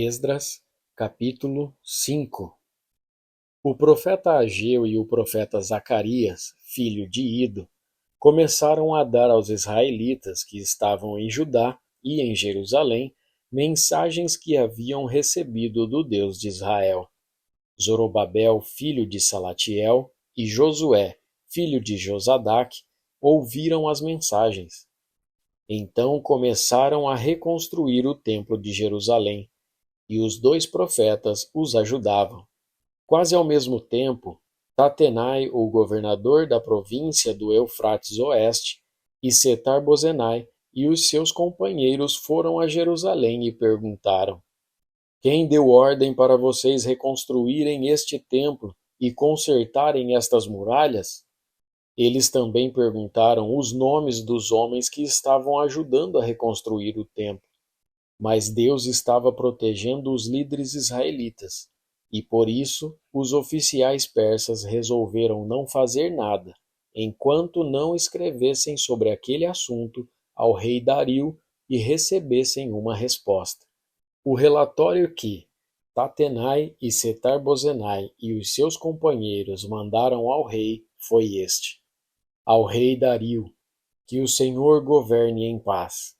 Esdras, capítulo 5. O profeta Ageu e o profeta Zacarias, filho de Ido, começaram a dar aos israelitas que estavam em Judá e em Jerusalém mensagens que haviam recebido do Deus de Israel. Zorobabel, filho de Salatiel, e Josué, filho de Josadaque, ouviram as mensagens. Então começaram a reconstruir o templo de Jerusalém, e os dois profetas os ajudavam. Quase ao mesmo tempo, Tatenai, o governador da província do Eufrates Oeste, e Setar-Bozenai e os seus companheiros foram a Jerusalém e perguntaram: Quem deu ordem para vocês reconstruírem este templo e consertarem estas muralhas? Eles também perguntaram os nomes dos homens que estavam ajudando a reconstruir o templo. Mas Deus estava protegendo os líderes israelitas, e por isso os oficiais persas resolveram não fazer nada, enquanto não escrevessem sobre aquele assunto ao rei Dario e recebessem uma resposta. O relatório que Tatenai e Setar-Bozenai e os seus companheiros mandaram ao rei foi este: Ao rei Dario, que o Senhor governe em paz.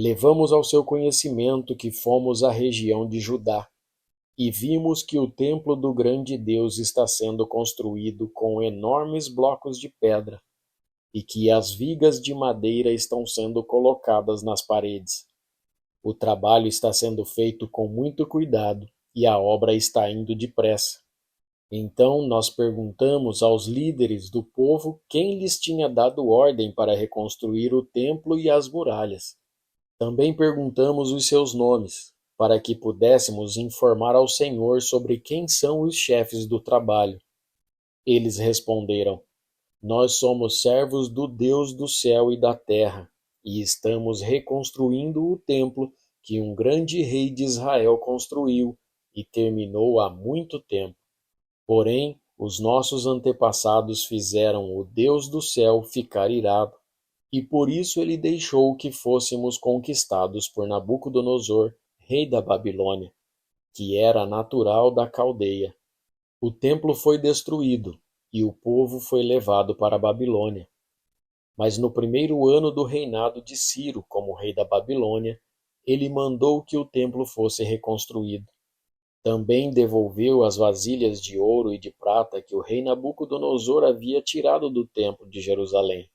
Levamos ao seu conhecimento que fomos à região de Judá e vimos que o templo do grande Deus está sendo construído com enormes blocos de pedra e que as vigas de madeira estão sendo colocadas nas paredes. O trabalho está sendo feito com muito cuidado e a obra está indo depressa. Então nós perguntamos aos líderes do povo quem lhes tinha dado ordem para reconstruir o templo e as muralhas. Também perguntamos os seus nomes, para que pudéssemos informar ao Senhor sobre quem são os chefes do trabalho. Eles responderam: Nós somos servos do Deus do céu e da terra, e estamos reconstruindo o templo que um grande rei de Israel construiu e terminou há muito tempo. Porém, os nossos antepassados fizeram o Deus do céu ficar irado, e por isso ele deixou que fôssemos conquistados por Nabucodonosor, rei da Babilônia, que era natural da Caldeia. O templo foi destruído, e o povo foi levado para a Babilônia. Mas no primeiro ano do reinado de Ciro como rei da Babilônia, ele mandou que o templo fosse reconstruído. Também devolveu as vasilhas de ouro e de prata que o rei Nabucodonosor havia tirado do templo de Jerusalém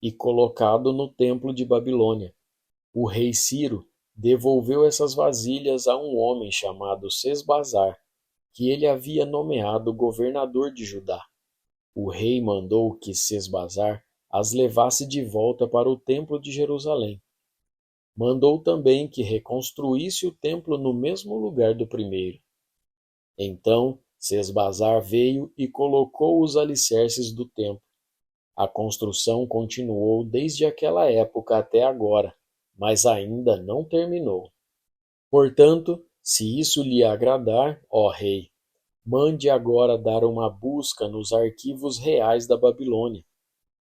e colocado no templo de Babilônia. O rei Ciro devolveu essas vasilhas a um homem chamado Sesbazar, que ele havia nomeado governador de Judá. O rei mandou que Sesbazar as levasse de volta para o templo de Jerusalém. Mandou também que reconstruísse o templo no mesmo lugar do primeiro. Então Sesbazar veio e colocou os alicerces do templo. A construção continuou desde aquela época até agora, mas ainda não terminou. Portanto, se isso lhe agradar, ó rei, mande agora dar uma busca nos arquivos reais da Babilônia,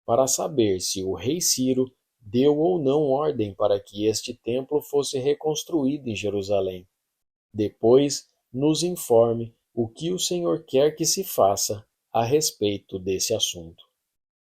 para saber se o rei Ciro deu ou não ordem para que este templo fosse reconstruído em Jerusalém. Depois, nos informe o que o Senhor quer que se faça a respeito desse assunto.